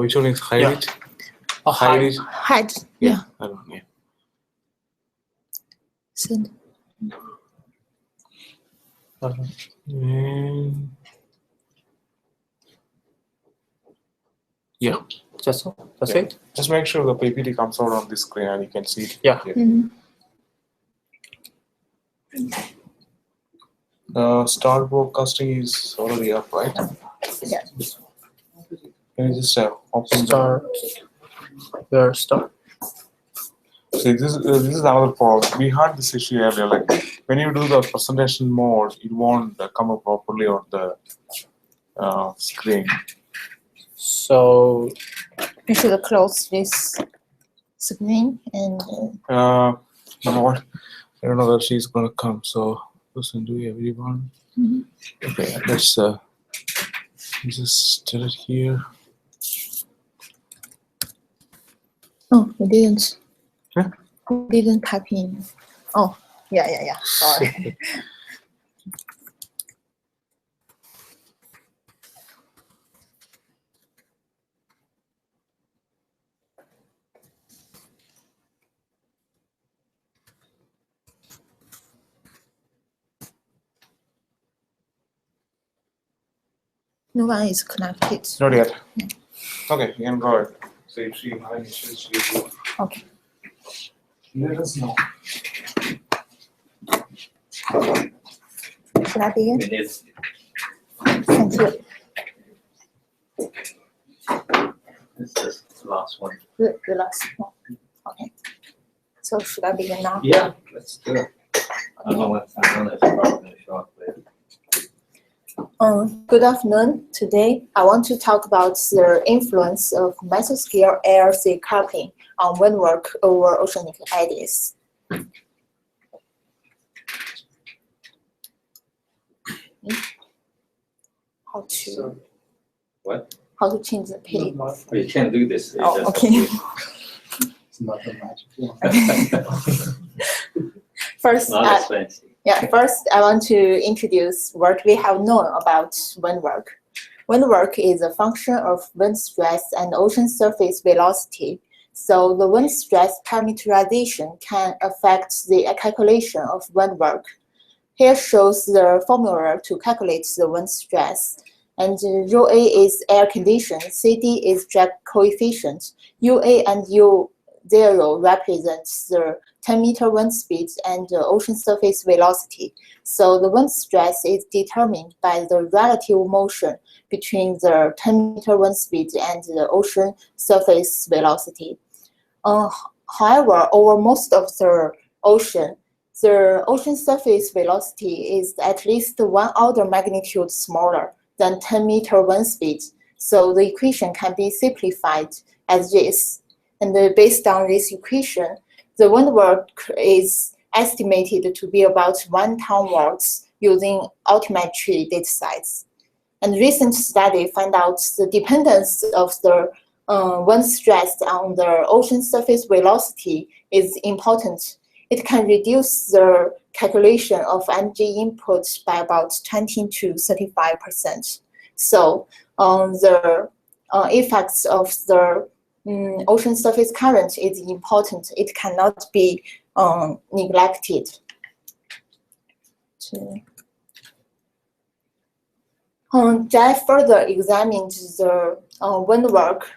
which one is hide Yeah. it? Oh, Hide it. Hide. Yeah. I don't know. Yeah. Send. And yeah. That's Yeah. it. Just make sure the PPT comes out on this screen and you can see it. Yeah. Mhm. Start broadcasting is already up, right? Yeah. Can you just open Start. Where start? See, this is another problem. We had this issue earlier. Like when you do the presentation mode, it won't come up properly on the screen. So You should close this screen and You know what? I don't know where she's gonna come. So listen to everyone. Mhm. Okay, let's just tell it here. oh, we didn't. Huh? We didn't type in. Oh, yeah. Sorry. No one is connected. Not yet. Okay, you can go ahead. So if she has issues, she will Okay. let us know. Should I begin? Minutes. Thank you. This is the last one. The last one. Okay. So should I begin now? Yeah, let's do it. I don't know if it's probably gonna show up later. Good afternoon. Today, I want to talk about the influence of mesoscale air-sea coupling on windwork over oceanic eddies. How to What? how to change the page? Oh, you can't do this. Oh, Just- okay. it's not the magic one. First, Not as fancy. First, I want to introduce what we have known about windwork. Windwork is a function of wind stress and ocean surface velocity. So the wind stress parameterization can affect the calculation of windwork. Here shows the formula to calculate the wind stress. And rho A is air condition, CD is drag coefficient, UA and U0 represents the 10-meter wind speed and the ocean surface velocity. So the wind stress is determined by the relative motion between the 10-meter wind speed and the ocean surface velocity. However, over most of the ocean surface velocity is at least 1 order magnitude smaller than 10-meter wind speed. So the equation can be simplified as this. And based on this equation, the windwork is estimated to be about 1 ton-watts using altimetry data sets. And recent study found out the dependence of the wind stress on the ocean surface velocity is important. It can reduce the calculation of energy input by about 20 to 35%. So the effects of the ocean surface current is important. It cannot be neglected. They further examined the windwork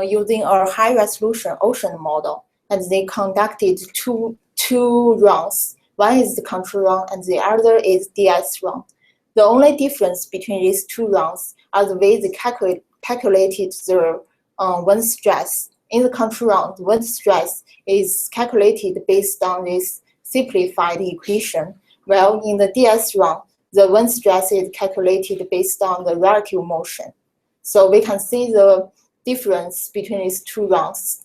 using a high-resolution ocean model, and they conducted two runs. One is the control run, and the other is DS run. The only difference between these two runs are the way they calculated the wind stress. In the control run, the wind stress is calculated based on this simplified equation, while in the DS run, the wind stress is calculated based on the relative motion. So we can see the difference between these two runs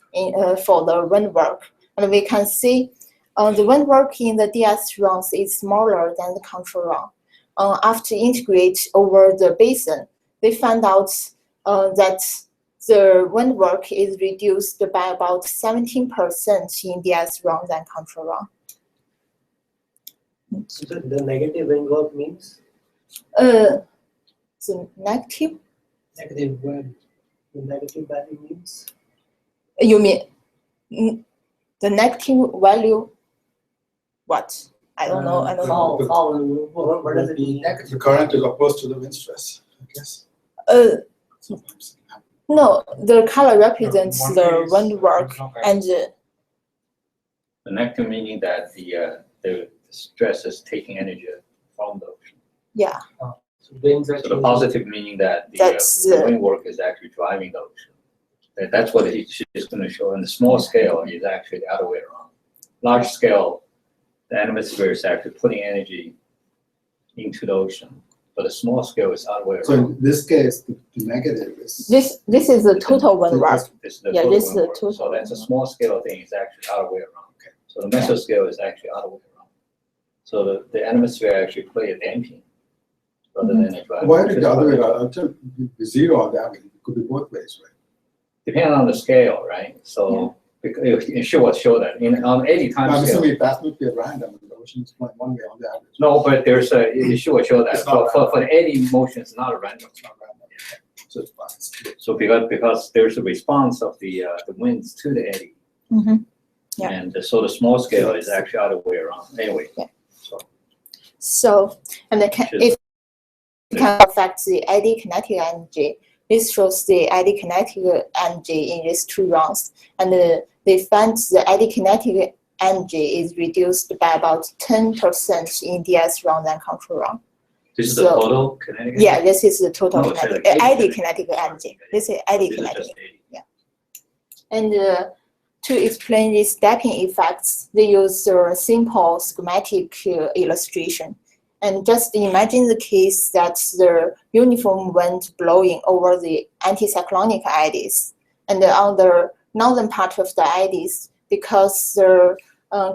for the windwork. And we can see the windwork in the DS runs is smaller than the control run. After integrate over the basin, they found out that the windwork is reduced by about 17% in DS run than control run. So the negative windwork means? The negative? Negative wind. The negative value means? You mean the negative value? What? I don't know. I don't know. What does it mean? The current is opposed to the wind stress, I guess. Sometimes. No, the color represents One the is- wind work and The negative meaning that the stress is taking energy from the ocean. yeah, So winds are So the changing. positive meaning that That's the the- wind work is actually driving the ocean. That's what it's going to show. And the small scale is actually the other way around. Large scale, the atmosphere is actually putting energy into the ocean. But the small scale is the other way So around. in this case, the negative is. this is the total wind work. This is the Yeah, total this is wind the work. total So that's a wind work. small scale thing, it's actually the other way around. So the mesoscale is actually the other way around. So the atmosphere actually play a damping rather Mm-hmm. than a driving. Why did the other way around? Until the zero on that, it could be both ways, right? Depending on the scale, right? So it show that on 80 I'm times scale. assuming that would be random, the ocean is going one way on the average. No, but it show that It's not for the eddy motion, it's not a random. It's not random. So it's fine. It's good. So because there's a response of the winds to the eddy. Mhm. Yeah. And so the small scale is actually other way around. Anyway. Yeah. So So, and if it can affect the eddy kinetic energy, this shows the eddy kinetic energy in these two rounds, and they found the eddy kinetic energy is reduced by about 10% in DS round and control round. this is the So- total kinetic. Yeah, this is the total No, it's kinetic, like eddy eddy kinetic kinetic. energy. This is eddy This is kinetic. just eddy. And to explain these stepping effects, they use a simple schematic illustration. And just imagine the case that the uniform wind blowing over the anticyclonic eddies. And on the northern part of the eddies, because the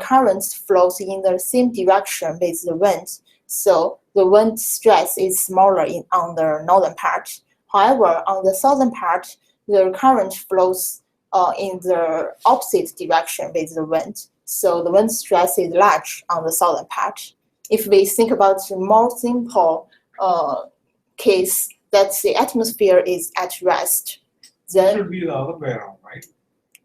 current flows in the same direction with the wind, so the wind stress is smaller on the northern part. However, on the southern part, the current flows in the opposite direction with the wind. So the wind stress is large on the southern part. If we think about a more simple case that the atmosphere is at rest, It then should be the other way around, right?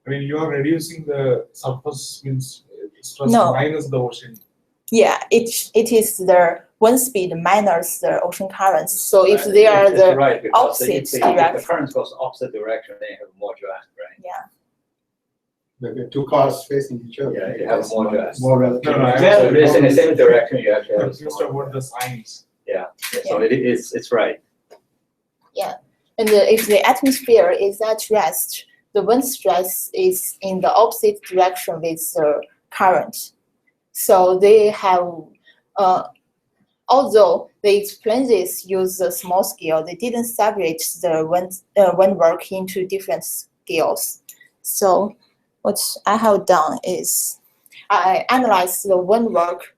I mean, you are reducing the surface winds stress No. minus the ocean. yeah, it is the wind speed minus the ocean currents. So if Right, they are it's the right, because opposite if the direction. current goes opposite direction, then you have more draft, right? The two cars facing each other. Yeah, you have more gas. More relative. No, no, I- So if it's in the same direction, you actually have. Confused about the signs. So it's right. And if the atmosphere is at rest, the wind stress is in the opposite direction with the current. So they have, although they explain this use a small scale, they didn't separate the wind work into different scales. So what I have done is I analyzed the wind work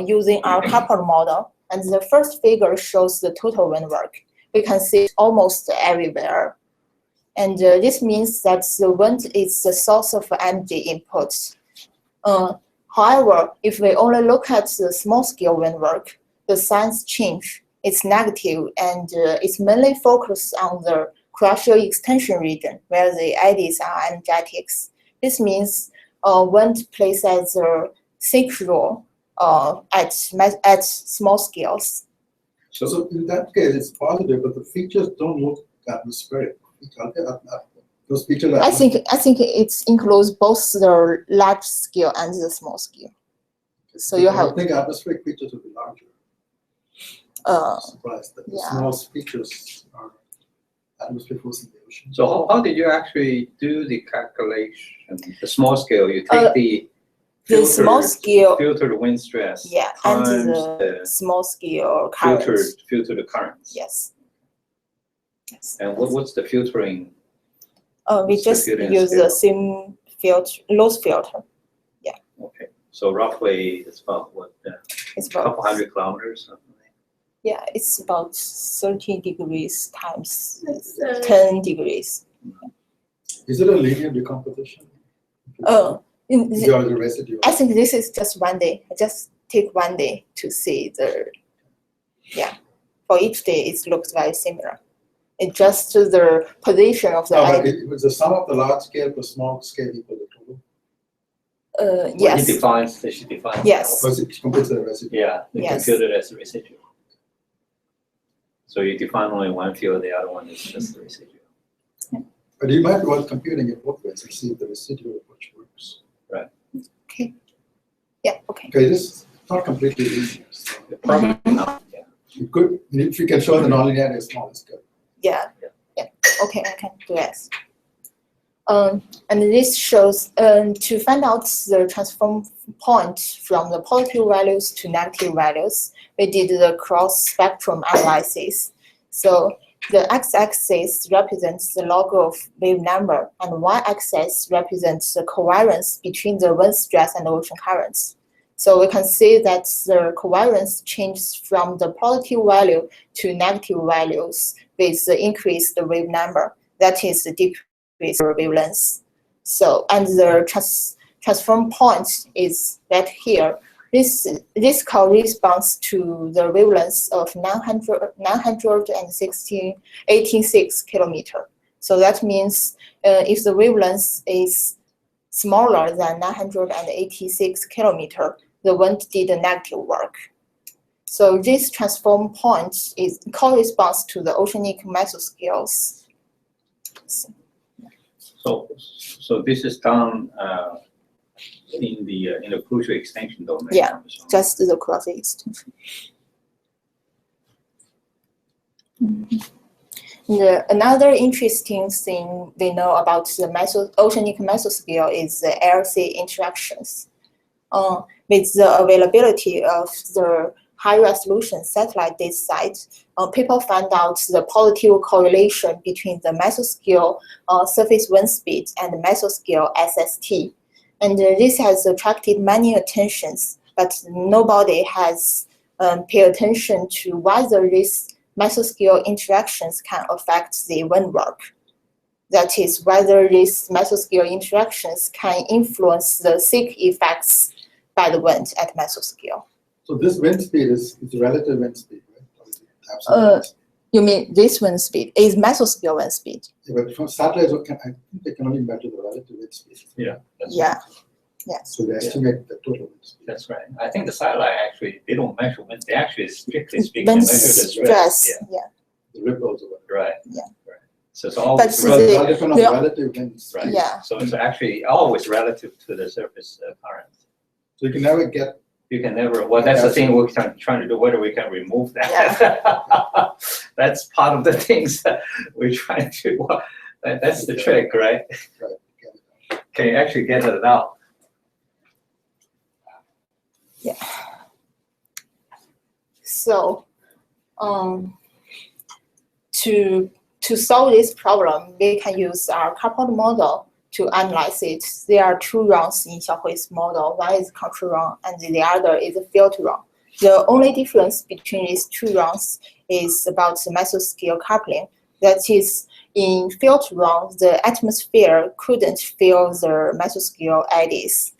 using our coupled model, and the first figure shows the total wind work. We can see it almost everywhere. And this means that the wind is the source of energy input. However, if we only look at the small scale wind work, the signs change. It's negative, and it's mainly focused on the crusher extension region where the eddies are energetics. This means wind plays as a sync role at small scales. So in that case, it's positive, but the features don't look atmospheric. Those features are. I think it includes both the large scale and the small scale. So you I have would think atmospheric features would be larger. Surprised that the yeah. small features are atmosphere forcing the ocean. So how did you actually do the calculation? The small scale, you take the the small scale, filtered wind stress. yeah, and times the the small scale current. filter the currents. Yes. Yes. And what's the filtering? We what's the just filtering use scale? the same filter, loss filter. Okay, so roughly it's about what, It's a couple about hundred kilometers, something like yeah, it's about 30 degrees times 10 degrees. Is it a linear decomposition? In Or the residue? I think this is just one day. I just take one day to see the, yeah. For each day, it looks very similar. It's just the position of the No, but element. it was the sum of the large scale plus small scale equal to total. Well, Yes. She defines. Yes. Because it compares to the residue. Yeah, they Yes. compute it as a residual. So you define only one field, the other one is just the residual. But you might be worth computing it both ways and see if the residual approach works. Yeah. Okay. Okay, this is not completely easy. So Probably not, yeah. you could, if you can show the nonlinearity is small, it's good. Yeah. Okay, I can do this. And this shows to find out the transform point from the positive values to negative values, we did the cross spectrum analysis. So the x-axis represents the log of wave number, and y-axis represents the covariance between the wind stress and ocean currents. So we can see that the covariance changes from the positive value to negative values with the increased wave number. That is the decreased wavelength. So, and the transform point is right here. This corresponds to the wavelength of 986 kilometer. So that means if the wavelength is smaller than 986 kilometer, the wind did a negative work. So this transform point corresponds to the oceanic mesoscales. So this is done in the crucial extension domain. Yeah, just the cross extension. Another interesting thing we know about the oceanic mesoscale is the LC interactions. With the availability of the high-resolution satellite data site, people found out the positive correlation between the mesoscale surface wind speed and the mesoscale SST. And this has attracted many attentions, but nobody has paid attention to whether these mesoscale interactions can affect the wind work. That is, whether these mesoscale interactions can influence the thick effects by the wind at mesoscale. So this wind speed is the relative wind speed, right? Or is it absolute wind speed? You mean this wind speed is mesoscale wind speed? Yeah, but from satellites, I think they can only measure the relative wind speed. Yeah. That's Yeah. Yes. So they estimate the total wind speed. That's right. I think the satellite actually, they don't measure wind, they actually strictly speaking, Wind measure the stress. stress. Yeah. The ripples or whatever. Right. Yeah. Right. So it's always But Because it's all the- depend on the- the relative wind speed. right. Yeah. So it's actually always relative to the surface current. So you can never get, You can never, well, that's the thing we're trying to do, whether we can remove that. That's part of the things that we're trying to, that's the trick, right? Can you actually get it out? Yeah. So, to solve this problem, we can use our coupled model to analyze it. There are two runs in Xiaohui's model. One is control run, and the other is a filter run. The only difference between these two runs is about the mesoscale coupling. That is, in filter run, the atmosphere couldn't fill the mesoscale eddies.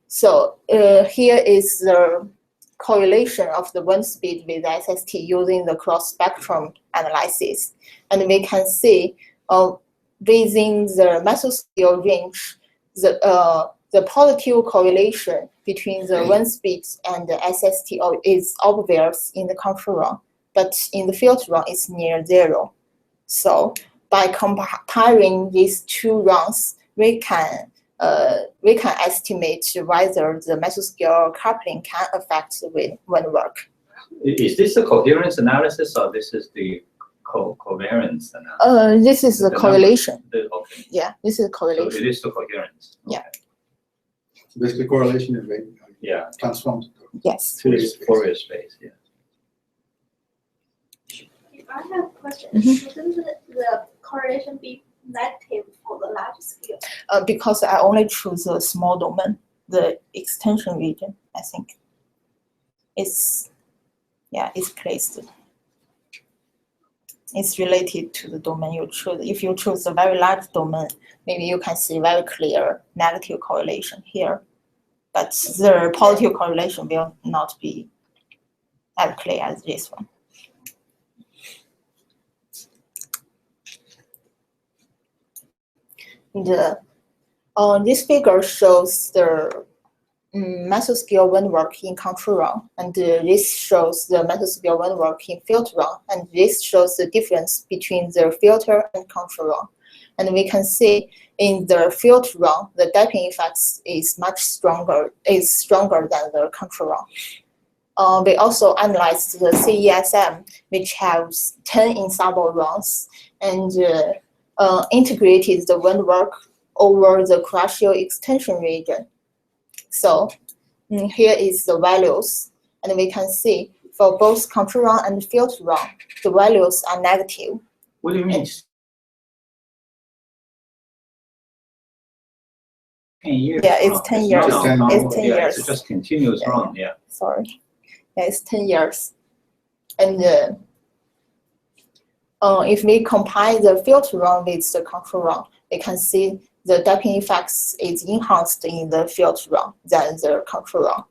So here is the correlation of the wind speed with SST using the cross spectrum analysis. And we can see within the mesoscale range, the positive correlation between the wind speed and the SST is obvious in the control run, but in the filter run it's near zero. So by comparing these two runs, we can estimate whether the mesoscale coupling can affect the wind work. Is this the coherence analysis or this is the covariance analysis? This is the correlation. Okay. Yeah, this is So correlation. it is the coherence. Yeah. Okay. so basically correlation is very Yeah, transformed. Yes. to this Fourier space, yeah. I have a question. Mhm. Shouldn't the correlation be negative for the large scale? Because I only choose a small domain, the extension region, I think. It's placed. It's related to the domain you choose. If you choose a very large domain, maybe you can see very clear negative correlation here. But the positive correlation will not be as clear as this one. This figure shows the mesoscale wind work in control run, and this shows the mesoscale wind work in filter run, and this shows the difference between the filter and control run. And we can see in the filter run, the damping effects is stronger than the control run. We also analyzed the CESM, which has 10 ensemble runs, and integrated the wind work over the Kuratio extension region. So here is the values, and we can see for both control run and filter run, the values are negative. What do you mean? 10 years. Yeah, it's run. 10 It's years. not It's 10 It's 10 yeah, years. It's just continuous Yeah. run, yeah. Sorry. Yeah, it's 10 years. And if we compare the filter run with the control run, we can see the damping effects is enhanced in the filter run than the control run.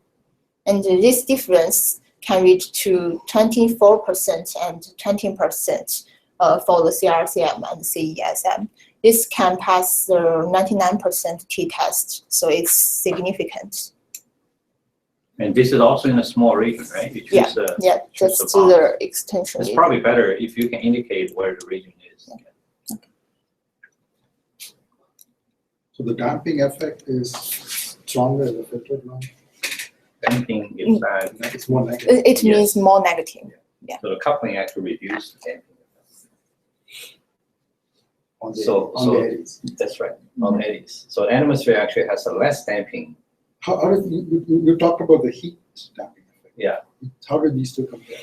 And this difference can reach to 24% and 20% for the CRCM and CESM. This can pass the 99% t-test, so it's significant. And this is also in a small region, right? You choose the- Yeah, choose just the to box. the extension. It's region. probably better if you can indicate where the region is. So the damping effect is stronger in the filtered run. Damping is bad. It's more negative. It Yes. means more negative. So the coupling actually reduces the damping. On the, So- on so- the eddies. That's right, on eddies. So the atmosphere actually has a less damping. How did you talked about the heat damping effect? Yeah. How did these two compare?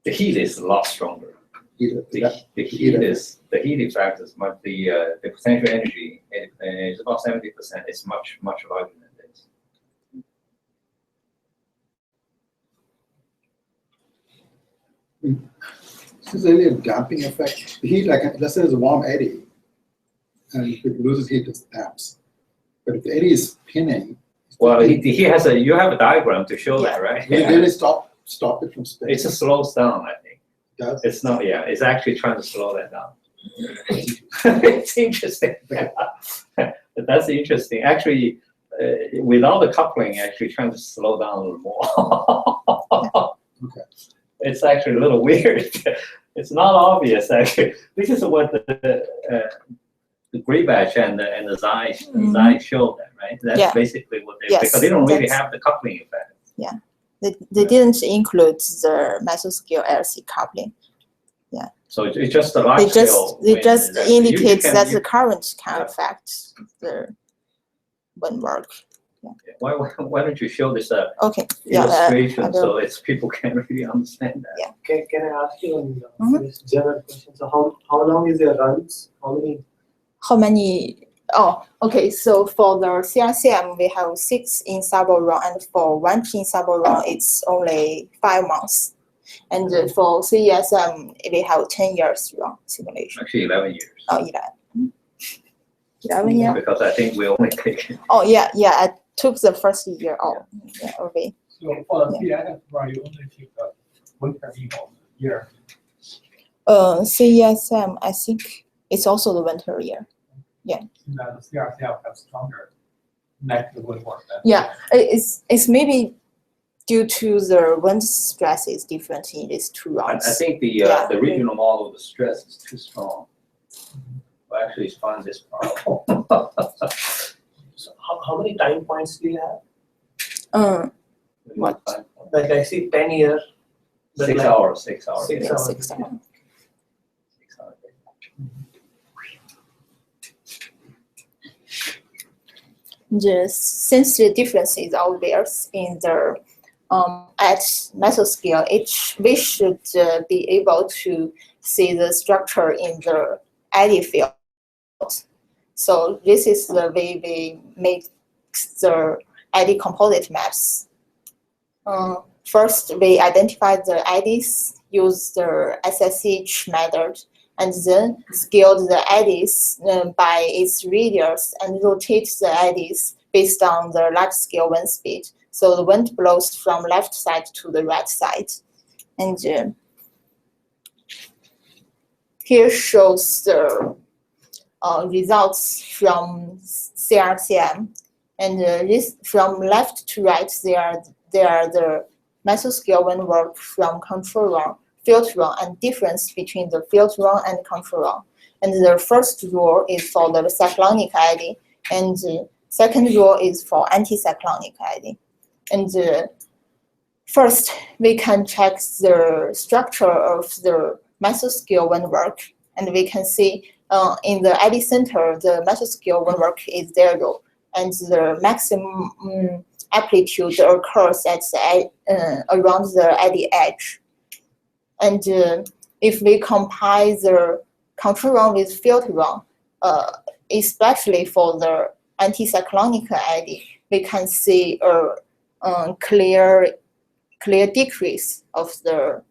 The heat is a lot stronger. The heat effect is much, the potential energy is about 70%. It's much larger than this. This is really a damping effect. The heat, like let's say, there's a warm eddy, and if it loses heat, it damps. But if the eddy is spinning, Well, he has you have a diagram to show that, right? will it really stop it from spinning? It just slows down, I think. Does? It's not, yeah, it's actually trying to slow that down. It's interesting. But that's interesting. Actually, without the coupling, actually trying to slow down a little more. Okay. It's actually a little weird. It's not obvious, actually. This is what the Greibach and the Zai showed that, right? That's Yeah. basically what they, Yes, because they don't really that's- have the coupling effect. They didn't include the mesoscale LC coupling. So it's just a large They just scale. they wind just that you indicate can- that you- the current can Yeah. affect the wind work. Why don't you show this Okay. Yeah. illustration I will. so it's people can really understand that? Can I ask you on Mhm. this general question? So how long is your runs? How many? How many? Oh, okay. So for the CRCM, we have 6 ensemble run, and for 1 ensemble run, it's only 5 months. And for CESM, we have 10 years run simulation. Actually 11 years. Oh, 11. 11 years? Because I think we only take, Oh, yeah. I took the first year off. Yeah, okay. So for the CIF, right, you only take the winter year. CESM, I think it's also the winter year. That the CRCF has stronger negative wind work. Yeah, it's maybe due to the wind stress is different in these 2 I rounds. think Yeah. the regional model of the stress is too strong. Well, actually, it's fun this problem. So how many time points do you have? What? Like I see 10 year. but 6 like- hours, 6 hours. 6 yeah, hours. 6 hours. 6 hours. Since the difference is obvious in the at mesoscale, we should be able to see the structure in the eddy field. So this is the way we make the eddy composite maps. First, we identify the eddies, use the SSH method, and then scale the eddies by its radius and rotate the eddies based on the large scale wind speed. So the wind blows from left side to the right side. And here shows the results from CRCM, and this from left to right, they are the mesoscale wind work from control run, field run, and difference between the field run and control run. And the first rule is for the cyclonic eddy, and the second rule is for anticyclonic eddy. And first, we can check the structure of the mesoscale wind work, and we can see in the eddy center, the mesoscale wind work is 0, and the maximum amplitude occurs at around the eddy edge. And if we compare the control run with field run, especially for the anticyclonic eddy, we can see a clear decrease of the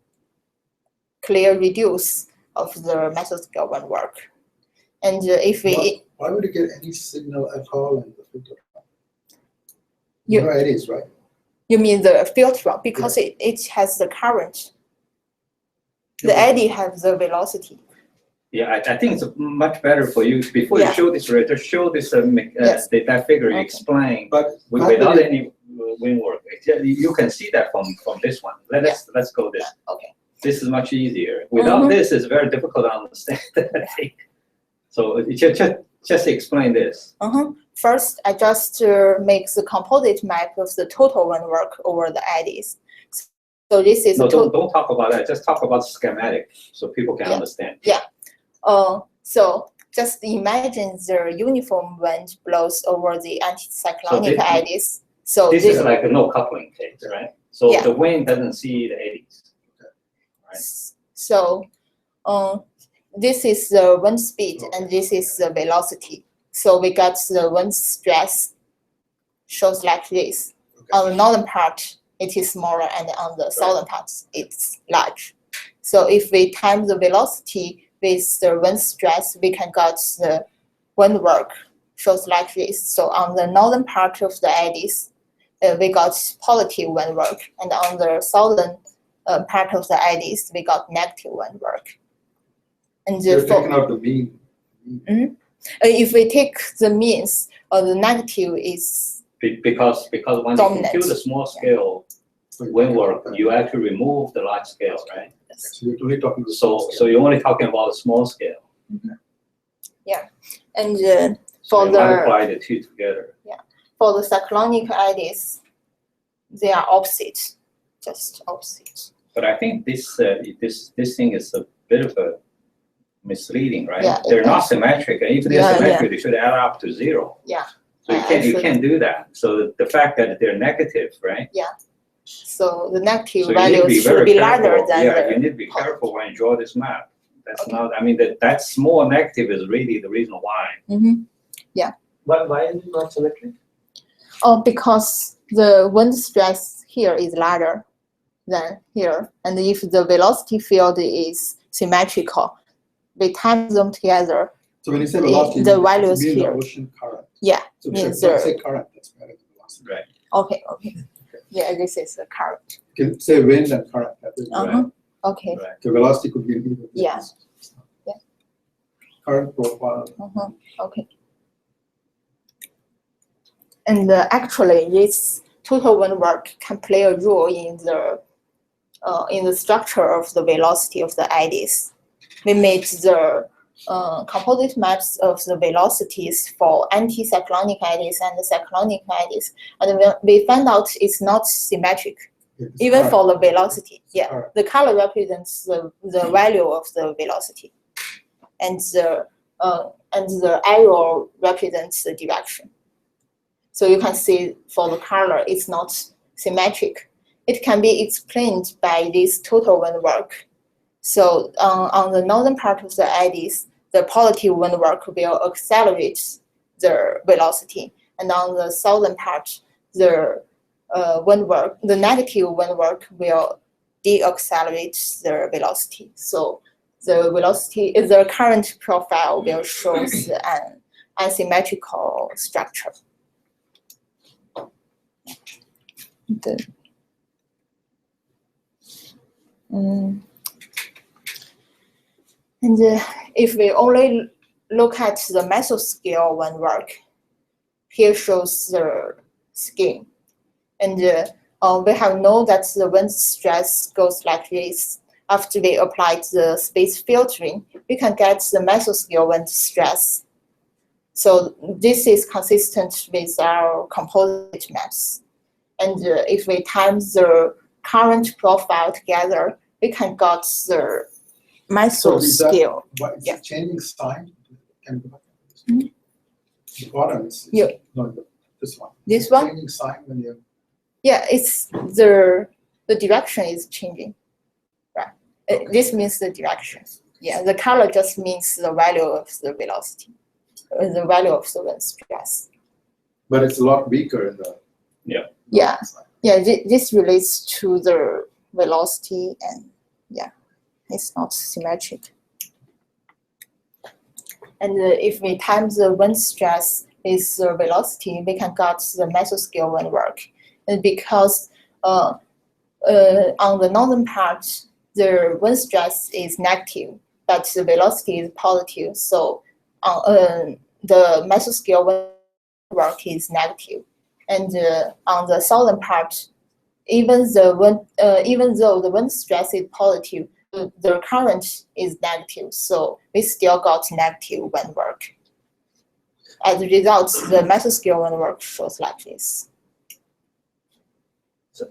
clear reduce of the mesoscale wind work. And if we Why would you get any signal at all in the filter? You- No eddies, right? you mean the field run, because it has the current. The eddy has the velocity. Yeah, I think it's much better for you, before you Yeah. show this, right, just show this, Yes. that figure, you Okay. explain But how without would it- any wind work. You can see that from this one. Let's go this. Okay. This is much easier. Without Mhm. this, it's very difficult to understand, I think. So just explain this. First, I just make the composite map of the total wind work over the eddies. So this is No, the total. don't talk about that. Just talk about schematic so people can Yeah. understand. So just imagine the uniform wind blows over the anticyclonic So this- eddies. So This is like a no coupling case, right? So Yeah. the wind doesn't see the eddies. Right. So this is the wind speed and this is the velocity. So we got the wind stress shows like this. On the northern part, it is smaller, and on the southern part, it's large. So if we time the velocity with the wind stress, we can get the wind work shows like this. So on the northern part of the eddies, we got positive wind work, and on the southern part of the eddies, we got negative wind work. And You're for- taking out the mean. if we take the means, the negative is Because when you Dominant. compute the small scale wind work, you actually remove the large scale, right? So you're only talking about. So you're only talking about small scale. and So for you the multiply the two together. for the cyclonic eddies, they are opposite, just opposite. But I think this thing is a bit of a misleading, right? Yeah, it They're not is. symmetric, and if they're Yeah, symmetric, they should add up to 0. Yeah. So you can't Actually- do that. So the fact that they're negative, right? So the negative So you need to be values should very be larger careful. than Yeah, you the need to be careful when you draw this map. That's Okay. not, I mean, that small negative is really the reason why. Why is it not symmetric? because the wind stress here is larger than here, and if the velocity field is symmetrical, we time them together. So when you say The- velocity, the you value is mean the here. ocean current. Yeah, So means don't the- say current, that's better than velocity. Right. Okay. Yeah, this is the current. You can say wind and current. That is Okay. Right. The velocity could be in either. Yeah. case. Yeah. Current profile. Okay. And actually, this total wind work can play a role in the structure of the velocity of the eddies. We made the composite maps of the velocities for anticyclonic eddies and the cyclonic eddies, and we found out it's not symmetric, It's even current. for the velocity. Yeah, Current. the color represents the value of the velocity, and the arrow represents the direction. So you can see for the color, it's not symmetric. It can be explained by this total wind work. So on the northern part of the eddies, the positive wind work will accelerate the velocity, and on the southern part, the negative wind work will deaccelerate the velocity. So the current profile will show an asymmetrical structure. And if we only look at the mesoscale wind work, here shows the scheme. And we have known that the wind stress goes like this. After we applied the space filtering, we can get the mesoscale wind stress. So this is consistent with our composite maps. And if we times the current profile together, we can get the mesoscale. What, is Yeah. it changing sign? Can you go back? Mhm. The bottom is, Yeah. no, this one. This Is it one? Changing sign when you, Yeah, it's the direction is changing. Right. This means the direction. Yeah, the color just means the value of the velocity, the value of the wind stress. but it's a lot weaker in the. Yeah. Yeah, this relates to the velocity, and yeah, it's not symmetric. And if we times the wind stress with the velocity, we can get the mesoscale wind work. And because on the northern part, the wind stress is negative, but the velocity is positive. So the mesoscale wind work is negative. And on the southern part, even though the wind stress is positive, the current is negative, so we still got negative wind work. As a result, the mesoscale wind work shows like this. So,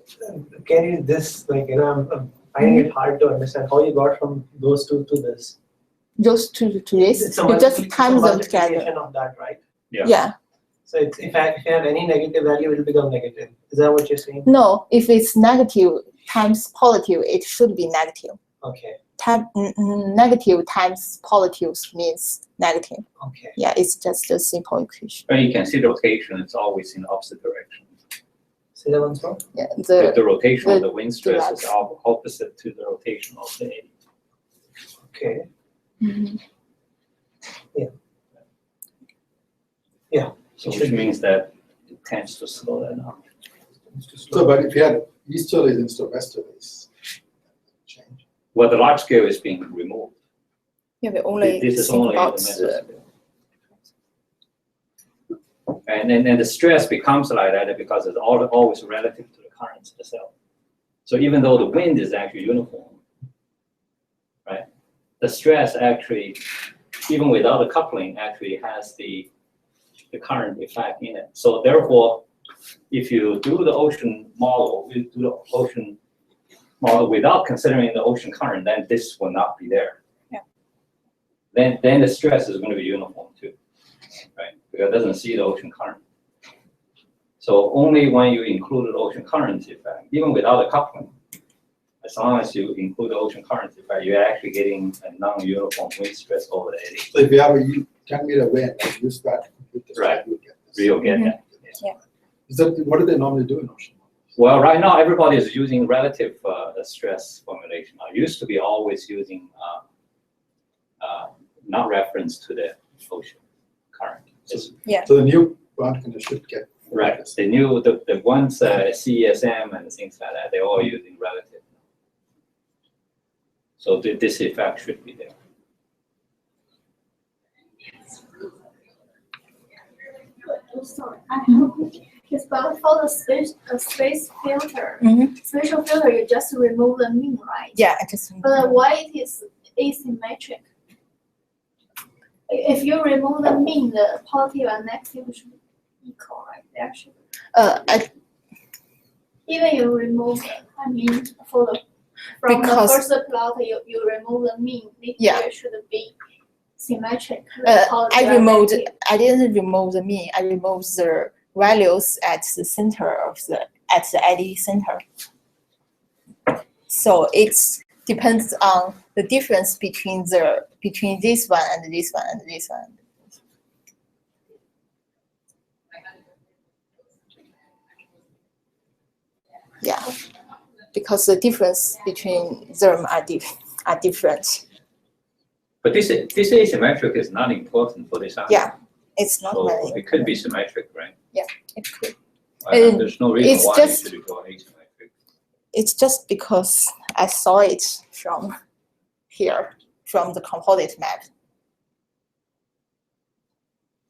can you this like I'm finding it hard to understand how you got from those two to this. Those two to this, It's a you just multipli- times them multiplication together. of that, right? Yeah. So it's, if you have any negative value, it will become negative. Is that what you're saying? No, if it's negative times positive, it should be negative. Okay. Negative times positive means negative. Okay. Yeah, it's just a simple equation. But you can see the rotation is always in the opposite direction. Say that once more. Yeah, The rotation of the wind stress is direction. opposite to the rotation of the eddy. Okay. Mhm. So which means that it tends to slow that down. So, but if you had easterlies instead of westerlies, change. Well, the large scale is being removed. Yeah, we only This is think only the about mesoscale. And then the stress becomes like that because it's always relative to the currents itself. So even though the wind is actually uniform, right? The stress actually, even without the coupling, actually has the current effect in it. So therefore, if you do the ocean model, without considering the ocean current, then this will not be there. Yeah. Then the stress is going to be uniform too, right? Because it doesn't see the ocean current. So only when you include the ocean current effect, even without the coupling, as long as you include the ocean current effect, you're actually getting a non-uniform wind stress over the eddy. So if you have a 10 meter wind, and use that, compute this, Right. you'll get this. You'll get that. Yeah. Is that, what do they normally do in ocean? Well, right now, everybody is using relative stress formulation. I used to be always using not reference to the ocean current. It's- So the new ground condition should get. Right, the ones, CESM and things like that, they're all using relative. So this effect should be there. Sorry, I have it's but for the space filter. Mhm. Spatial filter, you just remove the mean, right? Yeah, I just. But why it is asymmetric? If you remove the mean, the positive and negative should be equal, right? They actually, even you remove, I mean, from the Because- first plot, you remove the mean, it Yeah. should be symmetric. the positive I and removed. negative. I didn't remove the mean. I removed the values at the center of the eddy center. So it depends on the difference between this one and this one and this one. Yeah, because the difference between them are different. But this asymmetric is not important for this. Yeah, it's not So very. it could be symmetric, right? It could. There's no reason it's why just- it should go asymmetric. It's just because I saw it from here, from the composite map.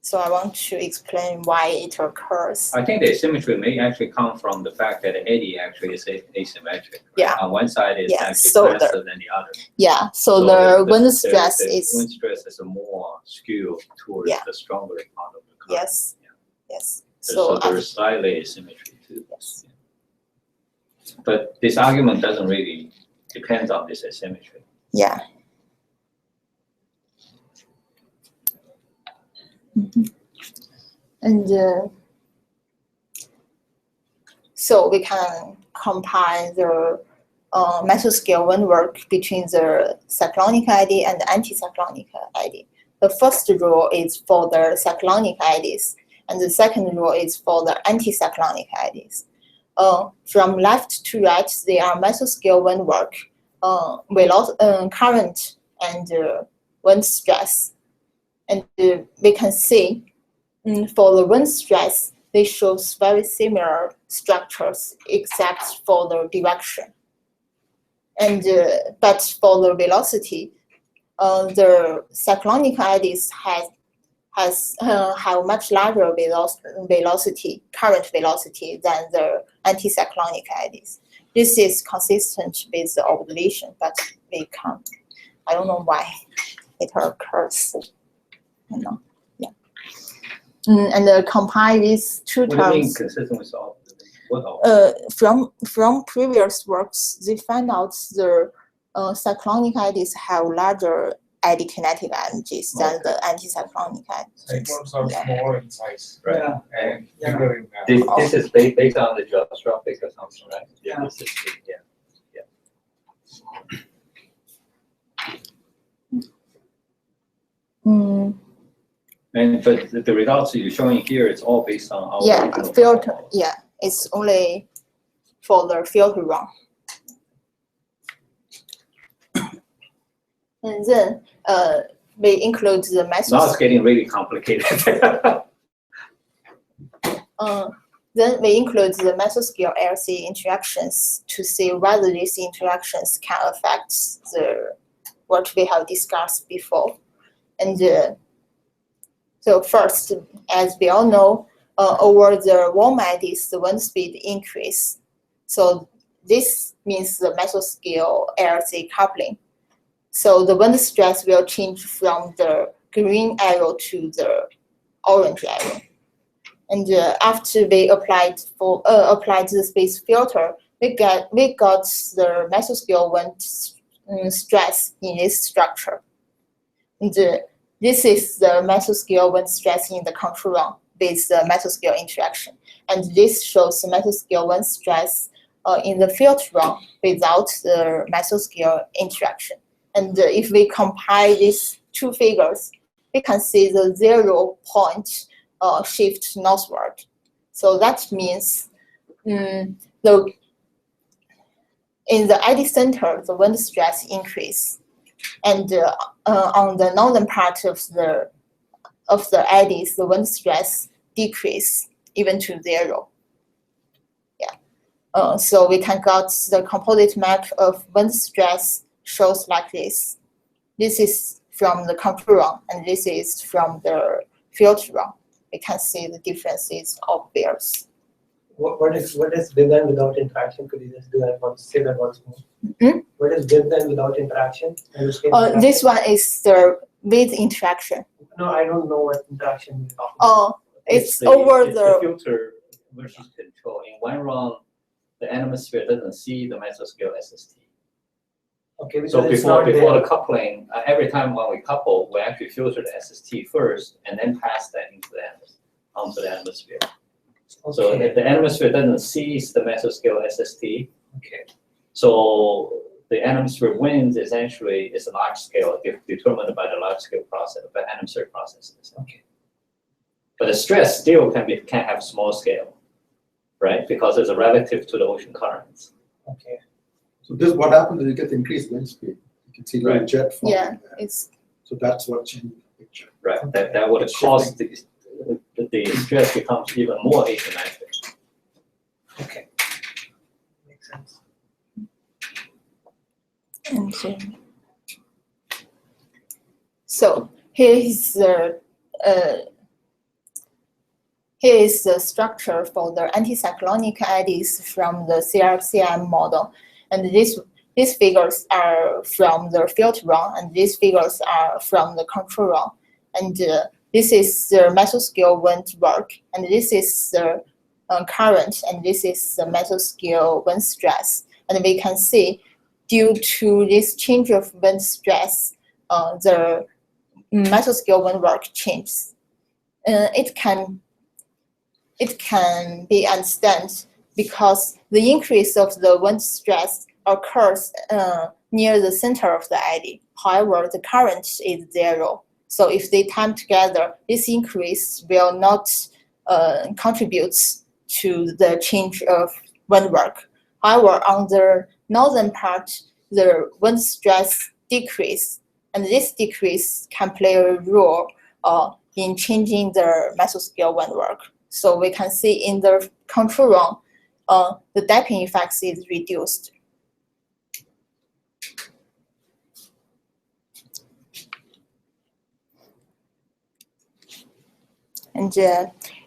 So I want to explain why it occurs. I think the asymmetry may actually come from the fact that the eddy actually is asymmetric. Right? Yeah. On one side is Yeah, actually so faster than the other. Yeah, so the wind stress the is, wind stress is more skewed towards Yeah. the stronger part of the current. yes, Yeah. yes. So So, there's slightly asymmetry too. yes. But this argument doesn't really depend on this asymmetry. Yeah. Mhm. And so we can compare the mesoscale wind work between the cyclonic eddy and the anticyclonic eddy. The first rule is for the cyclonic eddies, and the second rule is for the anticyclonic eddies. From left to right, they are mesoscale wind work, current and wind stress. And we can see for the wind stress, they show very similar structures except for the direction. And but for the velocity, the cyclonic eddies have much larger velocity, current velocity than the anticyclonic eddies. This is consistent with the observation, but we can't. I don't know why it occurs. You know, yeah. And compare these two What do you mean terms. consistent with all? What From previous works, they find out the cyclonic eddies have larger eddy kinetic energies than the anticyclonic eddies. Cyclones are Yeah. smaller in size Right. Yeah. and Yeah. bigger in This is based on the geostrophic assumption, right? Yeah. This is, yeah. Mm, And but the results you're showing here, it's all based on our yeah, original filter. model. Yeah, it's only for the filter run. And then we include the Now it's mesoscale. getting really complicated. Then we include the mesoscale LC interactions to see whether these interactions can affect what we have discussed before. And so first, as we all know, over the warm eddies, the wind speed increase. So this means the mesoscale LC coupling. So the wind stress will change from the green arrow to the orange arrow. And after we applied the space filter, we got the mesoscale wind stress in this structure. And this is the mesoscale wind stress in the control run with the mesoscale interaction. And this shows the mesoscale wind stress in the filter run without the mesoscale interaction. And if we compare these two figures, we can see the 0 point shift northward. So that means in the eddy center, the wind stress increase, and on the northern part of the eddies, the wind stress decrease even to 0. Yeah. So we can get the composite map of wind stress shows like this. This is from the control run, and this is from the filter run. We can see the differences obvious. What is with and without interaction? Could you just do that once? Say that once more. What is with and without interaction? This one is the with interaction. No, I don't know what interaction you're talking about. It's the filter versus control. In one run, the atmosphere doesn't see the mesoscale SST. Okay, because So it's before not there. the coupling, every time when we couple, we actually filter the SST first and then pass that onto the atmosphere. So Okay. if the atmosphere doesn't seize the mesoscale SST, Okay. so the atmosphere wind essentially is a large scale, determined by the large scale process, by atmospheric processes. Okay. But the stress still can have small scale, right? Because it's a relative to the ocean currents. Okay. So this, what happens is you get the increased wind speed. You can see little Right. jet forming Yeah, there. it's So that's what changed the picture. Right, that would It's cause the stress becomes even more asymmetric. Okay. Makes sense. and so here is the Here is the structure for the anticyclonic eddies from the CRCM model. And these figures are from the field run, and these figures are from the control run. And this is the mesoscale wind work, and this is the current, and this is the mesoscale wind stress. And we can see, due to this change of wind stress, the mesoscale wind work changes. It can be understood because the increase of the wind stress occurs near the center of the eddy. However, the current is 0. So if they time together, this increase will not contribute to the change of wind work. However, on the northern part, the wind stress decrease, and this decrease can play a role in changing the mesoscale wind work. So we can see in the control run, the damping effects is reduced. And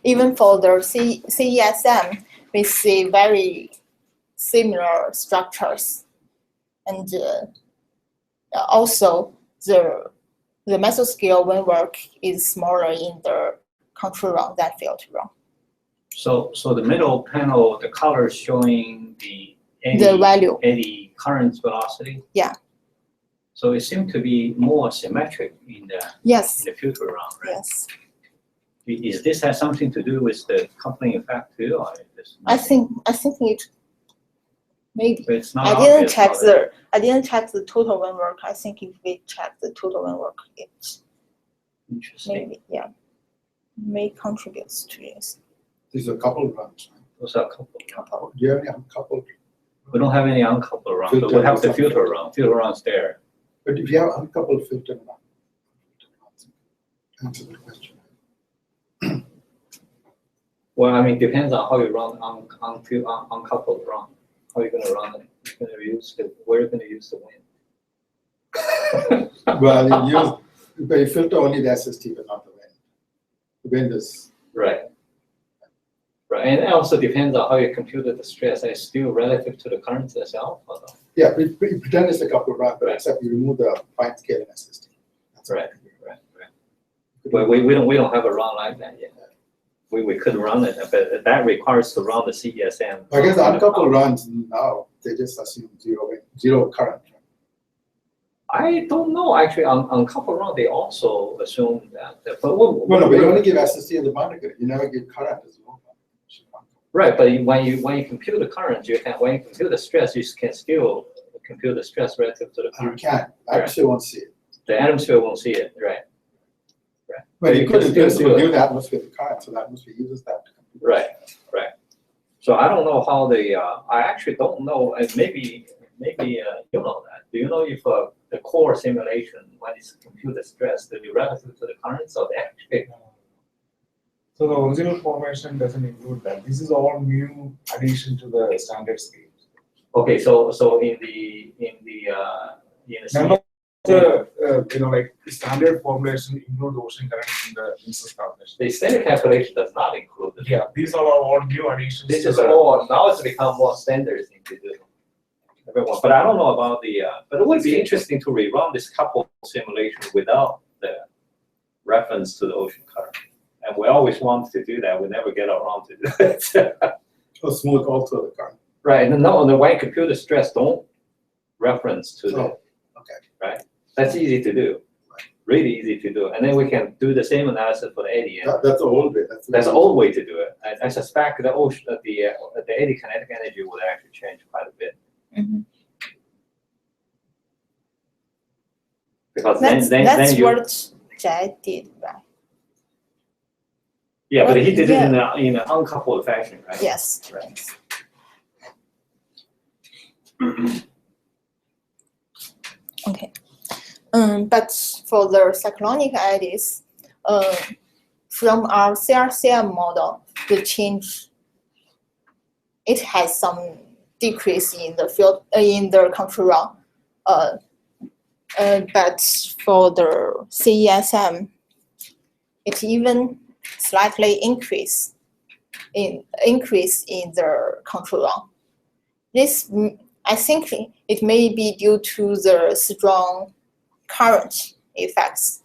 even for the CESM, we see very similar structures. And also, the mesoscale wind work is smaller in the control run than field run. So the middle panel, the colors showing the value. eddy current velocity. Yeah. So it seems to be more symmetric in the Yes. future round, right? Yes. Is this has something to do with the coupling effect too, or is this I think it maybe. it's not I didn't obvious check how that- I didn't check the total wind work. I think if we check the total wind work, it Interesting. maybe may contribute to this. These are coupled runs, right? Those are coupled. Couple. Do you have any uncoupled? We don't have any uncoupled round, but we Filter have the runs. filter round. Filter round's there. But if you have uncoupled filter run, answer the question. Well, I mean, depends on how you run uncoupled round. How you're gonna run it? You're gonna use where you're gonna use the wind. Well, you filter only the SST, but not the wind. The wind is, Right. Right, and it also depends on how you computed the stress. Is still relative to the current itself or not? yeah, we pretend it's a coupled run, but Right. except you remove the fine scale in SST. That's Right. But we don't have a run like that yet. We could run it, but that requires to run the CESM. I guess the uncoupled runs now, they just assume zero current. I don't know, actually, on couple run, they also assume that, but No, but you only give SST as a boundary condition. You never give current as a local condition. right, but when you compute the current, when you compute the stress, you can still compute the stress relative to the You current. can, I actually won't see it. The atmosphere won't see it, right? But you could can in principle still do it. give the atmosphere the current, so the atmosphere uses that to compute. Right. So I don't know how I actually don't know, and maybe you know that. Do you know if the core simulation, when it's compute the stress, to be relative to the current, so they actually, So the original formation doesn't include that. This is all new addition to the standard scale. okay, so in the None of the like standard formulation include ocean current in the instance calculation. the standard calculation does not include it. Yeah, these are all new additions. This to is the- all, now it's become more standard thing to do. Everyone, but I don't know about but it would be interesting to rerun this couple simulation without the reference to the ocean current. And we always want to do that, we never get around to do it. Or smooth also the current. Right, and no, the way computer stress don't reference to the, Oh, okay. right? That's easy to do, really easy to do. And then we can do the same analysis for the eddy. And That's the old way. that's the old way to do it. I suspect the ocean, the eddy kinetic energy would actually change quite a bit. Mhm. Because That's then you, what Jai did, right? yeah, but he did it Yeah. in an uncoupled fashion, right? Yes. Right. Okay. But for the cyclonic eddies, from our CRCM model, the change, it has some decrease in the field in the control run. But for the CESM, it even slightly increase. increase in the control run. This, I think it may be due to the strong current effects.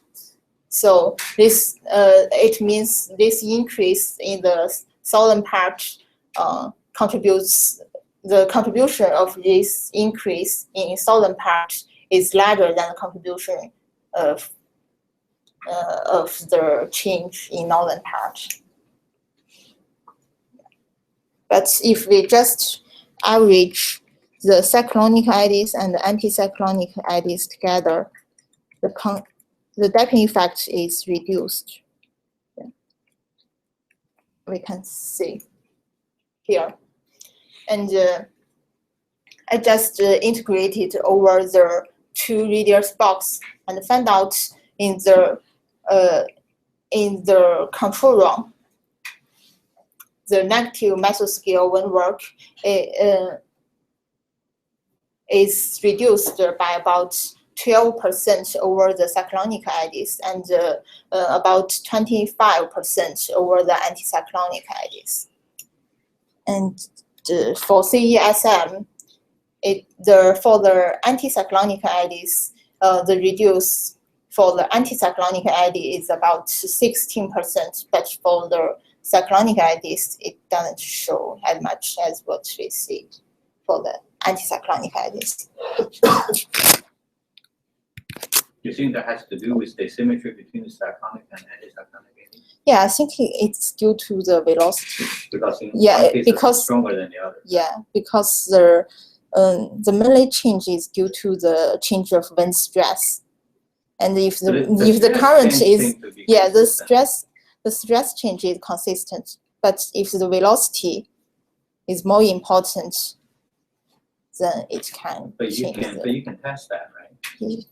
So this it means this increase in the southern part contributes. The contribution of this increase in southern part is larger than the contribution of the change in northern part. But if we just average the cyclonic eddies and the anticyclonic eddies together, the damping effect is reduced. Yeah. We can see here. And I just integrated over the two radius box and found out in the control run, the negative mesoscale windwork is reduced by about 12% over the cyclonic eddies and about 25% over the anticyclonic eddies. And for CESM, for the anticyclonic eddies, the reduce for the anticyclonic eddy is about 16%, but for the cyclonic eddies, it doesn't show as much as what we see for the anticyclonic eddies. You think that has to do with the symmetry between the cyclonic and anticyclonic eddy? Yeah, I think it's due to the velocity. Because in Yeah, one case because- it's stronger than the other. Yeah, because the melee change is due to the change of wind stress, and if But the stress current change is seems to be yeah, the consistent. stress change is consistent, but if the velocity is more important, then it can But you change. can test that, right?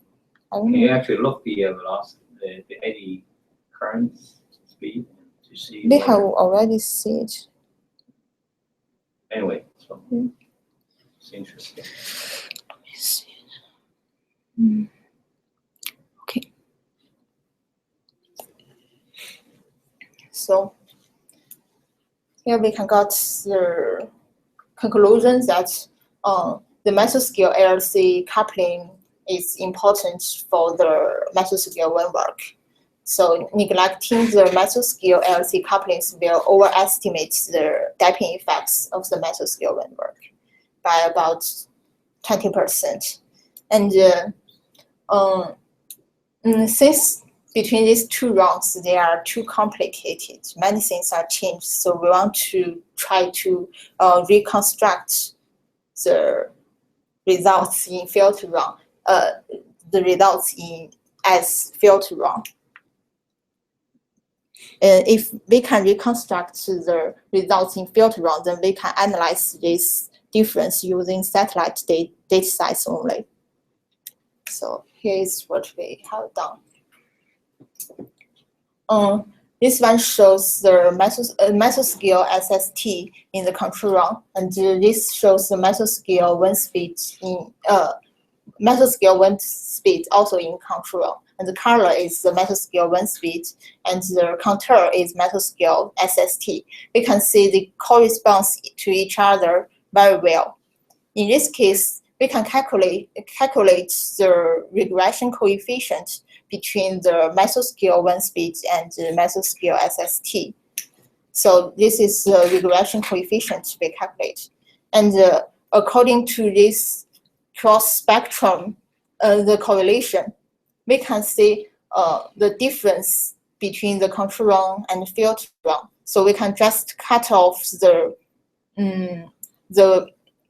I don't Can you know. actually look the velocity, the eddy current speed to see? We whether- have already seen it. Anyway, so Mm. it's interesting. Okay. So here we can get the conclusion that the mesoscale LC coupling is important for the mesoscale windwork. So neglecting the mesoscale LC couplings will overestimate the damping effects of the mesoscale windwork by about 20%. And since between these two rounds, they are too complicated, many things are changed. So we want to try to reconstruct the results in filter run, the results as filter run. If we can reconstruct the results in filter run, then we can analyze this difference using satellite data size only. So here is what we have done. This one shows the mesoscale SST in the control run, and this shows the mesoscale wind speed in mesoscale wind speed also in control run. And the color is the mesoscale wind speed, and the contour is mesoscale SST. We can see they correspond to each other very well. In this case, we can calculate the regression coefficient between the mesoscale wind speed and the mesoscale SST. So this is the regression coefficient we calculate. And according to this cross spectrum, the correlation, we can see the difference between the control run and filter run. So we can just cut off the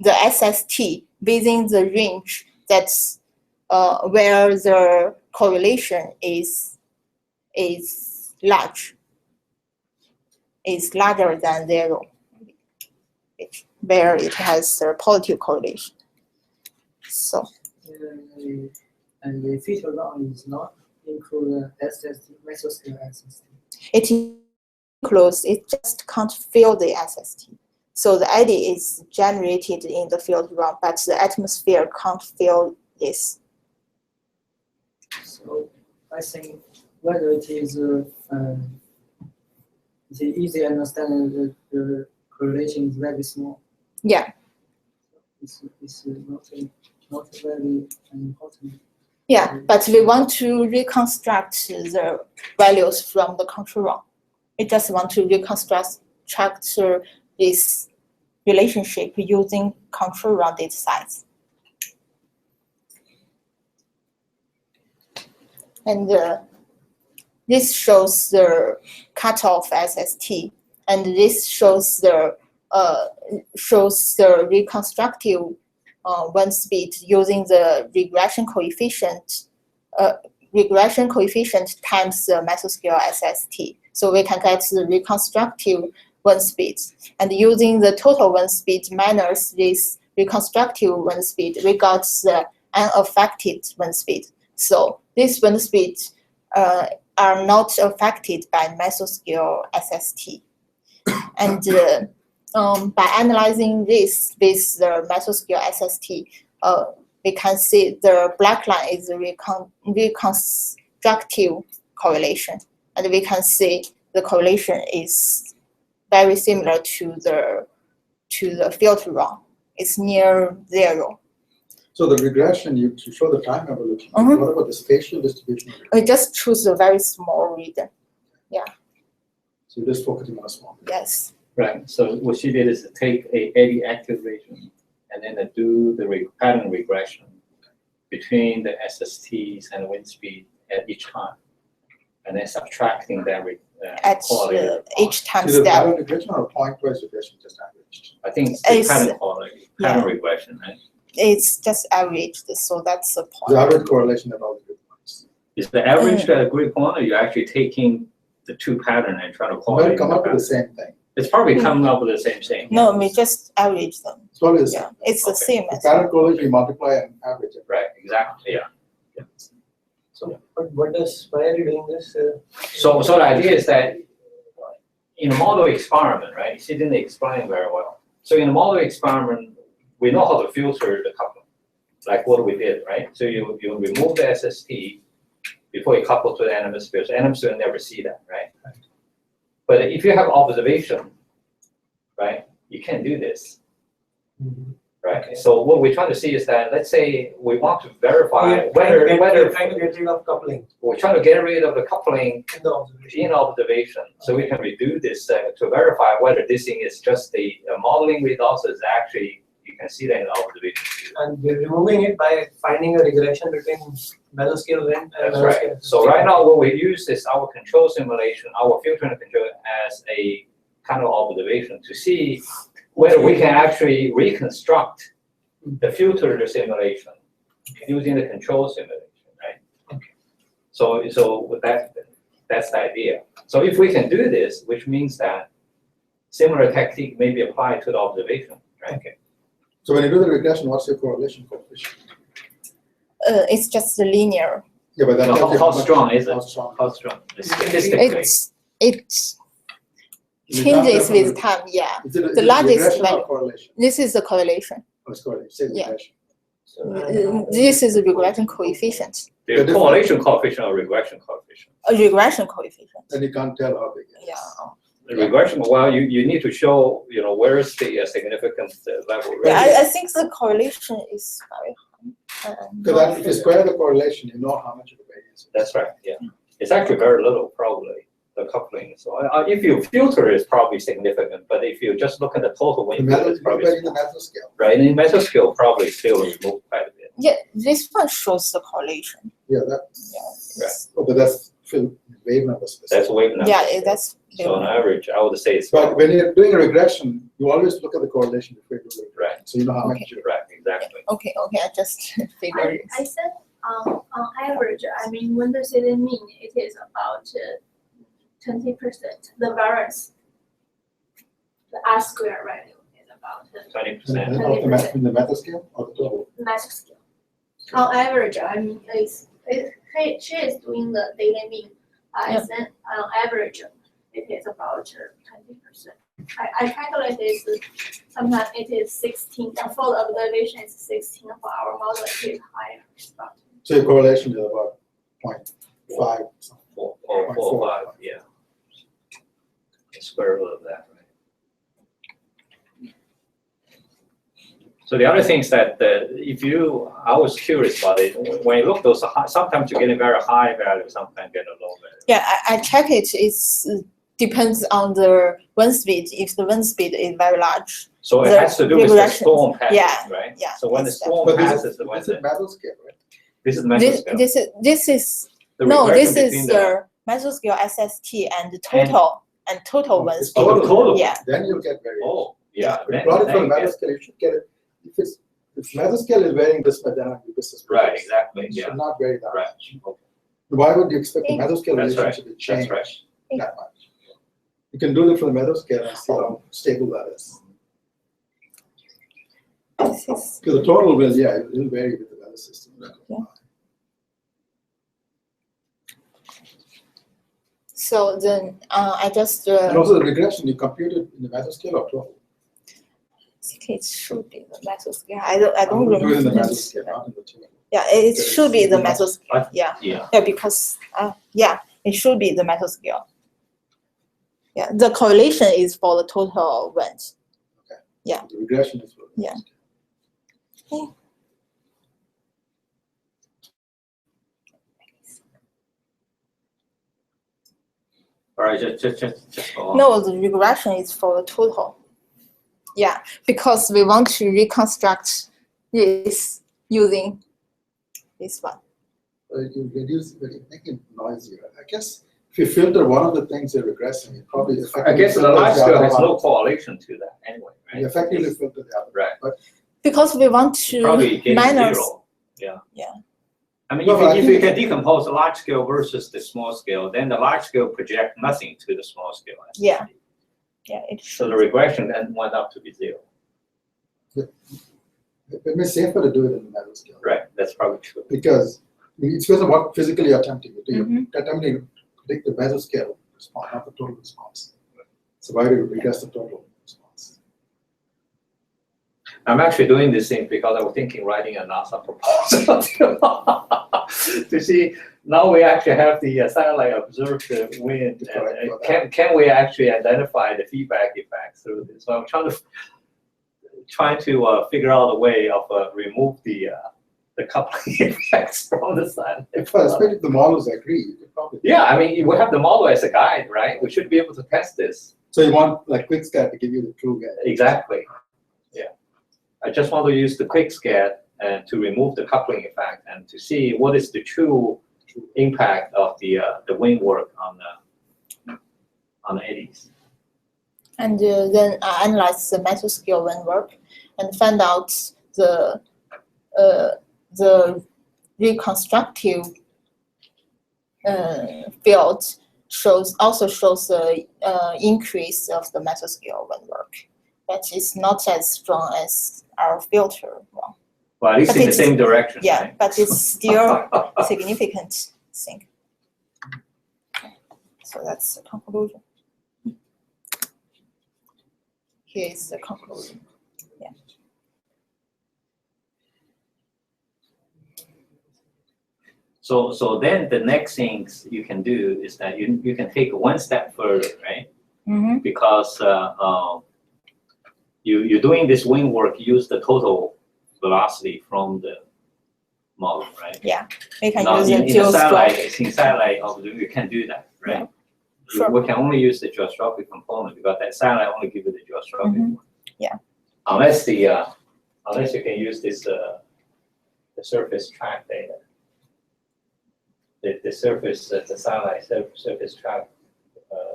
SST within the range that's where the correlation is large, is larger than 0, where it has a positive correlation. So And the filter run is not include SST, mesoscale SST. it includes, it just can't fill the SST. So the eddy is generated in the filter run, but the atmosphere can't fill this. So I think whether it is It's easy to understand that the correlation is very small. Yeah. It's not very important. Yeah, but we want to reconstruct the values from the control run. We just want to reconstruct this relationship using control run data size. And this shows the cutoff SST, and this shows the reconstructive wind speed using the regression coefficient times the mesoscale SST. So we can get the reconstructive wind speed, and using the total wind speed minus this reconstructive wind speed, we got the unaffected wind speed. So this wind speed are not affected by mesoscale SST. And by analyzing this with the mesoscale SST, we can see the black line is a reconstructive correlation, and we can see the correlation is very similar to the filter run. It's near 0. So the regression, you show the time evolution. Mhm. What about the spatial distribution? We just choose a very small region. So you're just focusing on a small. Yes. Right, so what she did is to take a eddy active region and then do the pattern regression between the SSTs and wind speed at each time, and then subtracting that At quality. each time Is it step. pattern regression or point-wise regression just averaged? I think it's the It's- pattern quality, pattern regression, right? It's just averaged, so that's the The point. average correlation at all the good points. Is the average a grid point, or you're actually taking the two pattern and trying to Well, quality? come up with the same thing. It's probably coming up with the same thing. No, we just average them. It's probably the same. Yeah, it's the Okay. same The as. pattern correlation, you multiply and average it. Right, exactly, yeah. But why are you doing this? So the idea is that in a model experiment, right, she didn't explain very well. So in a model experiment, we know how to filter the coupling, like what we did, right? So you remove the SST before you couple to the atmosphere. So atmosphere will never see that, right? But if you have observation, right, you can't do this, right? So what we're trying to see is that, let's say we want to verify whether Trying to get rid of coupling we're trying to get rid of the coupling in the observation. in observation, so we can redo this to verify whether this thing is just the modeling results is actually, you can see that in observation. And we're removing it by finding a regression between mesoscale wind and That's right. mesoscale. So right now what we use is our control simulation, our filtering control as a kind of observation to see whether we can actually reconstruct the filter simulation using the control simulation, right? So that's the idea. So if we can do this, which means that similar technique may be applied to the observation, right? Okay. So when you do the regression, what's your correlation coefficient? It's just linear. Yeah, but that No, tells you how much- strong is it? How strong? How strong? Statistically. It You changes can't with time. Yeah, Is it the largest regression or value. correlation? This is the correlation. Oh, it's correlation. Say Yeah. regression. This is a regression coefficient. The correlation coefficient or regression coefficient? A regression coefficient. Then you can't tell how big it is. Yeah. The regression, well, you need to show, where is the significant level. Yeah, really. I think the correlation is very high. Because if you square the correlation, you know how much of the variance. That's right, yeah. It's actually very little, probably, the coupling. So if you filter, it's probably significant, but if you just look at the total The wind, metal, it's probably in the small. metal scale. Right, in mesoscale, probably still removed quite a bit. Yeah, this one shows the correlation. Yeah, that, Yeah, oh, but that's wave number specific. That's wave number. yeah, that's. So on average, I would say it's But probably, when you're doing a regression, you always look at the correlation before you do the regression. right, So you know how Okay. much you right, exactly. Okay, I just figured it. I said, on average, I mean, when the city mean, it is about 20%. The variance, the R square value is about 20%. in the metal scale or the total? mass scale. On average, I mean, she is doing the daily mean. I Yeah. said, on average, it is about 20%. I calculate this, sometimes it is 16, and for the observation, it's 16, for our model, it is higher. But So your correlation is about 0.5. Four, 5, yeah. square root of that, right? So the other thing is that I was curious about it. When you look those, sometimes you get a very high value, sometimes get a low value. Yeah, I check it. It's depends on the wind speed. If the wind speed is very large, So it The has to do with the regression. storm pattern, Yeah, right? yeah, So when the that's storm But passes, the this is mesoscale, right? this is this mesoscale. this is The no, regression this between is the mesoscale SST and total wind It's speed. total. Yeah. Then you'll get variation. Oh, yeah. If you then- plot it then for you get- mesoscale, you should get it. If mesoscale is varying this much, then this is Right, exactly, It yeah, should not vary that right. much. Why would you expect the mesoscale That's right, relationship to change That's right. that much? You can do it for the mesoscale and see how stable that is. This is Because the total will, yeah, it will vary with the weather system. Yeah. so then I just And also the regression, you compute it in the mesoscale or total? it should be the mesoscale. I don't Do it in the remember. mesoscale, not in the total. Yeah, it Okay, should be the so mesoscale. Yeah, Yeah. yeah, because yeah, it should be the mesoscale. Yeah, the correlation is for the total wind. Yeah. The regression is for the Yeah. mesoscale. All right, just go on. No, the regression is for the total. Yeah, because we want to reconstruct this using this one. You reduce, when you make it noisier. I guess if you filter one of the things you're regressing, it probably I effectively guess the filters large scale other has one. no correlation to that anyway, right? You effectively filter the other. Right. But Because we want to Probably getting minus. zero, yeah. Yeah. I mean, No, but I if you think- can decompose the large scale versus the small scale, then the large scale project nothing to the small scale. Yeah. Yeah, it So should. the regression then went up to be zero. it may be safer to do it in the mesoscale. Right, that's probably true. Because it's because of what physically you're attempting to do. Mhm. You're attempting to predict the mesoscale response, not the total response. So why do you regress the total response? I'm actually doing this thing because I was thinking writing a NASA proposal to see, now we actually have the satellite observe the wind, and can we actually identify the feedback effect through this? So I'm trying to figure out a way of remove the coupling effects from the satellite. Well, especially if the models agree, you could probably. Yeah, I mean, we have the model as a guide, right? We should be able to test this. So you want like QuickScat to give you the true guide. Exactly. Yeah. I just want to use the QuickScat and to remove the coupling effect and to see what is the true impact of the wind work on the eddies. And then analyze the mesoscale wind work and find out the reconstructive field also shows the increase of the mesoscale wind work, but it's not as strong as our filter one. Well, at least But in the it's- same direction, Yeah, right? but it's still significant thing. So that's the conclusion. Here is the conclusion. So then the next things you can do is that you can take one step further, right? Mm-hmm. Because you're doing this wind work, use the total velocity from the model, right? We can Now, use in the the satellite, geostrophic. you can do that, right? Sure. We can only use the geostrophic component because that satellite only gives you the geostrophic Mhm. one. Yeah. Unless you can use this the surface track data. The surface, the satellite surface track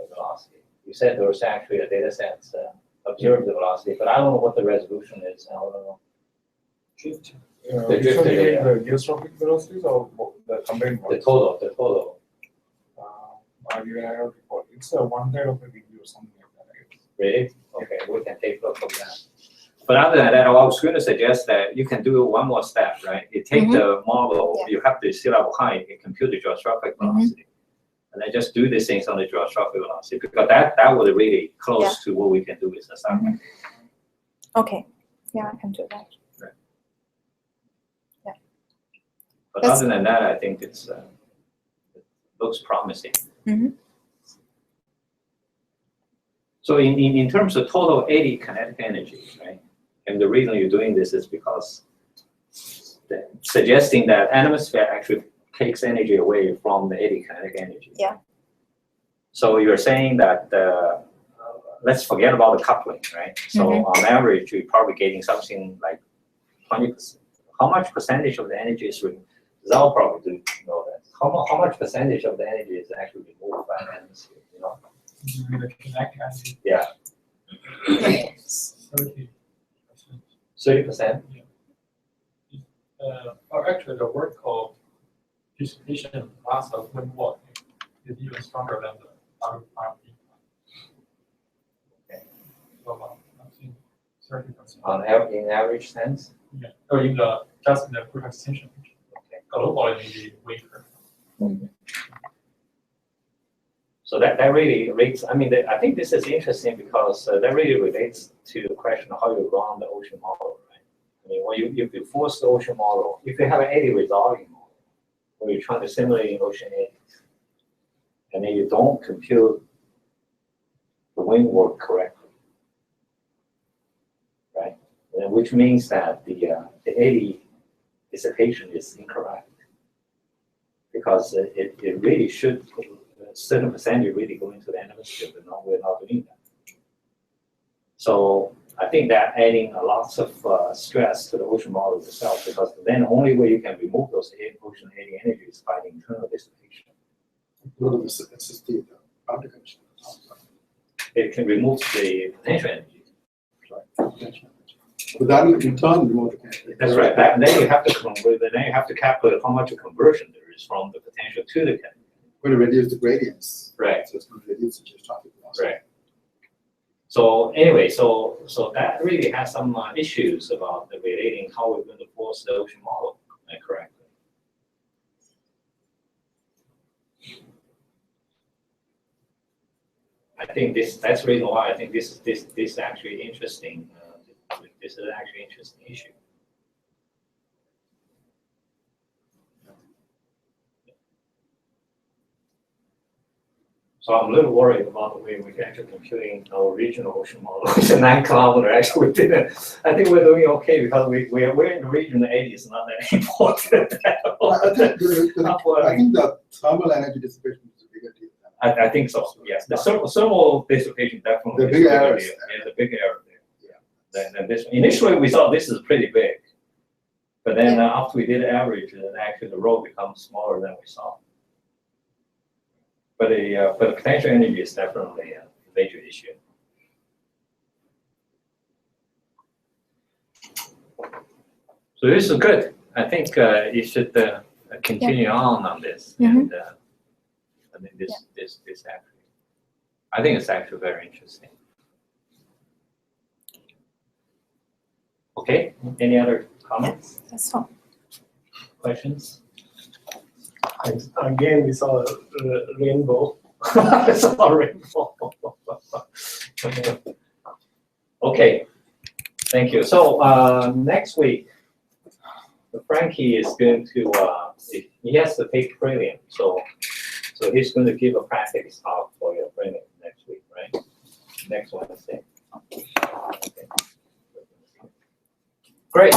velocity. You said there was actually a data set observed the velocity, but I don't know what the resolution is. I don't know. The drift data. The geostrophic velocities or the combined The ones? total. It's a one kind of a review or something like that, I guess. Really? Okay, we can take a look at that. But other than that, I was going to suggest that you can do one more step, right? You take the model, Yeah. you have the sea level height, you compute the geostrophic velocity. And then just do these things on the geostrophic velocity, because that would really close to what we can do with the satellite. Okay, yeah, I can do that. But That's- other than that, I think it looks promising. So in terms of total eddy kinetic energy, right? And the reason you're doing this is because suggesting that atmosphere actually takes energy away from the eddy kinetic energy. Yeah. So you're saying that let's forget about the coupling, right? So on average, you're probably getting something like 20%. How much percentage of the energy is Zhao probably do know that. How much percentage of the energy is actually removed by the atmosphere, you know? The kinetic energy, Yeah, 30%. 30%. Or actually, the vertical dissipation loss of wind walk is even stronger than the outer part. Okay. So I think 30%. In average sense. Yeah. Or in the just in the quick extension. Okay. Globally, maybe weaker. So that really relates. I mean, I think this is interesting because that really relates to the question of how you run the ocean model, right? I mean, when if you force the ocean model, if you have an eddy resolving model, where you're trying to simulate ocean eddies, and then you don't compute the wind work correctly, right? And which means that the eddy dissipation is incorrect because it really should. A certain percentage really go into the atmosphere, but no, we're not doing that. So I think that adding a lots of stress to the ocean model itself, because then the only way you can remove those ocean eddy energy is by the internal dissipation. SST, the boundary condition. It can remove the potential energy. But that will in turn remove the kinetic. That's right. Then you have to convert. Then you have to calculate how much conversion there is from the potential to the kinetic. Going to reduce the gradients. Right. So it's going to reduce the traffic loss. Right. So anyway, so that really has some issues about the relating how we're going to force the ocean model correctly. I think that's the reason why I think this is actually interesting. This is actually an interesting issue. So I'm a little worried about the way we're actually computing our regional ocean model. It's a 9 kilometer. Actually, we didn't. I think we're doing okay because we're in the region. The 80 is not that important. Well, I think the thermal energy dissipation is a bigger deal. I think so. Yes, the thermal dissipation definitely. The is big a bigger errors. deal. Yeah, the big error there. Than this one. Initially, we thought this is pretty big, but then after we did the average, then actually the row becomes smaller than we saw. But the potential energy is definitely a major issue. So this is good. I think you should continue on this. And I mean, this actually, I think it's actually very interesting. Okay. Any other comments? That's all. Questions? Again, we saw a rainbow. It's a rainbow. Okay, thank you. So next week, Frankie is going to, he has to take prelim, so he's going to give a practice talk for your prelim next week, right? Next Wednesday. Okay. Great.